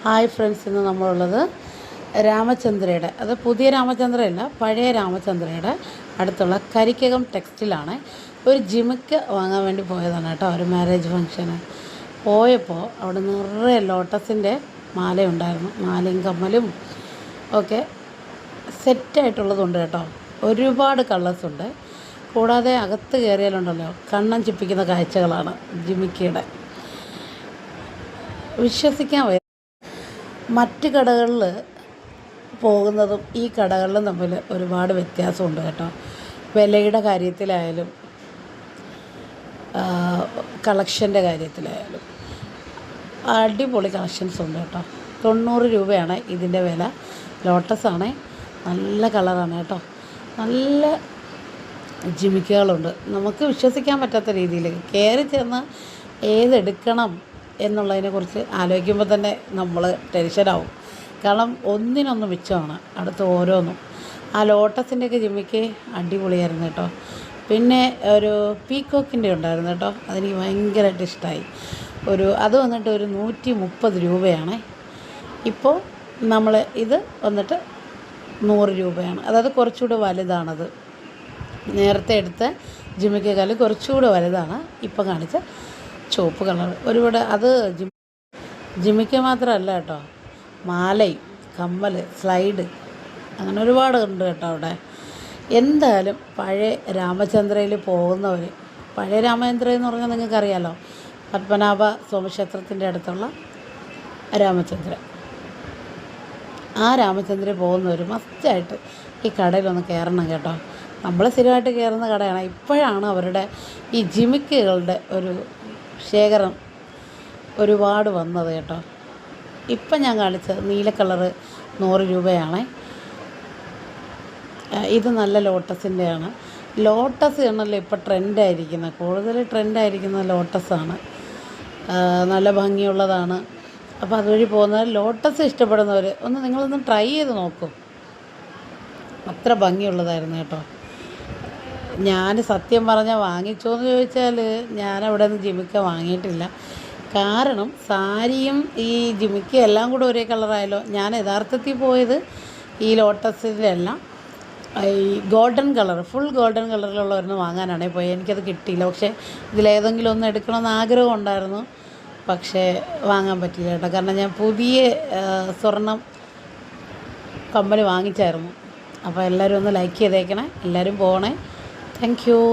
Hi friends, ഇന്ന് നമ്മളുള്ളത് രാമചന്ദ്രയുടെ, അത് പുതിയ രാമചന്ദ്രയല്ല, പഴയ രാമചന്ദ്രയുടെ അടുത്തുള്ള കരിക്കകം ടെക്സ്റ്റിലാണ്. ഒരു ജിമിക്ക് വാങ്ങാൻ വേണ്ടി പോയതാണ് കേട്ടോ, ഒരു മാരേജ് ഫങ്ഷന്. പോയപ്പോൾ അവിടെ നിറയെ ലോട്ടസിൻ്റെ മാലയുണ്ടായിരുന്നു. മാലയും കമ്മലും ഒക്കെ സെറ്റായിട്ടുള്ളതുണ്ട് കേട്ടോ. ഒരുപാട് കളേഴ്സുണ്ട്. കൂടാതെ അകത്ത് കയറിയാലുണ്ടല്ലോ, കണ്ണം ചിപ്പിക്കുന്ന കാഴ്ചകളാണ് ജിമിക്കിയുടെ. വിശ്വസിക്കാൻ മറ്റ് കടകളിൽ പോകുന്നതും ഈ കടകളിലും തമ്മിൽ ഒരുപാട് വ്യത്യാസമുണ്ട് കേട്ടോ. വിലയുടെ കാര്യത്തിലായാലും കളക്ഷൻ്റെ കാര്യത്തിലായാലും അടിപൊളി കളക്ഷൻസ് ഉണ്ട് കേട്ടോ. 90 രൂപയാണ് ഇതിൻ്റെ വില. ലോട്ടസാണ്, നല്ല കളറാണ് കേട്ടോ. നല്ല ജിമിക്കുകളുണ്ട്. നമുക്ക് വിശ്വസിക്കാൻ പറ്റാത്ത രീതിയിൽ കയറി ചെന്ന് ഏതെടുക്കണം എന്നുള്ളതിനെക്കുറിച്ച് ആലോചിക്കുമ്പോൾ തന്നെ നമ്മൾ ടെൻഷനാവും. കാരണം ഒന്നിനൊന്ന് മിച്ചമാണ് അടുത്ത് ഓരോന്നും. ആ ലോട്ടസിൻ്റെയൊക്കെ ജിമ്മിക്ക് അടിപൊളിയായിരുന്നു കേട്ടോ. പിന്നെ ഒരു പീക്കോക്കിൻ്റെ ഉണ്ടായിരുന്നു കേട്ടോ, അതെനിക്ക് ഭയങ്കരമായിട്ട് ഇഷ്ടമായി. അത് വന്നിട്ട് ഒരു 130 രൂപയാണ്. ഇപ്പോൾ നമ്മൾ ഇത് വന്നിട്ട് 100 രൂപയാണ്. അതായത് കുറച്ചുകൂടെ വലുതാണത്. നേരത്തെ എടുത്ത ജിമ്മിക്കേക്കാൾ കുറച്ചുകൂടെ വലുതാണ് ഇപ്പോൾ കാണിച്ച ചുവപ്പ് കളർ. ഒരുപാട് അത് ജിമ്മിക്ക് മാത്രമല്ല കേട്ടോ, മാലയും കമ്മൽ സ്ലൈഡ് അങ്ങനെ ഒരുപാട് ഉണ്ട് കേട്ടോ അവിടെ. എന്തായാലും പഴയ രാമചന്ദ്രയിൽ പോകുന്നവർ, പഴയ രാമചന്ദ്ര എന്ന് പറഞ്ഞാൽ നിങ്ങൾക്കറിയാമല്ലോ, പത്മനാഭ സ്വാമിക്ഷേത്രത്തിൻ്റെ അടുത്തുള്ള രാമചന്ദ്ര. ആ രാമചന്ദ്രയിൽ പോകുന്നവർ മസ്റ്റായിട്ട് ഈ കടയിലൊന്ന് കയറണം കേട്ടോ. നമ്മൾ സ്ഥിരമായിട്ട് കയറുന്ന കടയാണ്. ഇപ്പോഴാണ് അവരുടെ ഈ ജിമിക്കുകളുടെ ഒരു ശേഖരം ഒരുപാട് വന്നത് കേട്ടോ. ഇപ്പം ഞാൻ കാണിച്ചത് നീല കളറ് 100 രൂപയാണ്. ഇത് നല്ല ലോട്ടസിൻ്റെയാണ്. ലോട്ടസ് ആണല്ലോ ഇപ്പോൾ ട്രെൻഡായിരിക്കുന്നത്, കൂടുതൽ ട്രെൻഡായിരിക്കുന്നത് ലോട്ടസാണ്. നല്ല ഭംഗിയുള്ളതാണ്. അപ്പോൾ അതുവഴി പോകുന്നവർ, ലോട്ടസ് ഇഷ്ടപ്പെടുന്നവർ നിങ്ങളൊന്ന് ട്രൈ ചെയ്ത് നോക്കൂ. അത്ര ഭംഗിയുള്ളതായിരുന്നു കേട്ടോ. ഞാൻ സത്യം പറഞ്ഞാൽ വാങ്ങിച്ചോ എന്ന് ചോദിച്ചാൽ ഞാനവിടെ നിന്ന് ജിമിക്ക വാങ്ങിയിട്ടില്ല. കാരണം സാരിയും ഈ ജിമിക്ക എല്ലാം കൂടെ ഒരേ കളറായല്ലോ. ഞാൻ യഥാർത്ഥത്തിൽ പോയത് ഈ ലോട്ടസിലെല്ലാം ഈ ഗോൾഡൻ കളർ, ഫുൾ ഗോൾഡൻ കളറിലുള്ള ഒരെണ്ണം വാങ്ങാനാണ് പോയത്. എനിക്കത് കിട്ടിയില്ല. പക്ഷേ ഇതിലേതെങ്കിലും ഒന്ന് എടുക്കണമെന്ന് ആഗ്രഹം ഉണ്ടായിരുന്നു, പക്ഷേ വാങ്ങാൻ പറ്റില്ല കേട്ടോ. കാരണം ഞാൻ പുതിയ സ്വർണം കമ്മൽ വാങ്ങിച്ചായിരുന്നു. അപ്പോൾ എല്ലാവരും ഒന്ന് ലൈക്ക് ചെയ്തേക്കണേ, എല്ലാവരും പോകണേ. Thank you.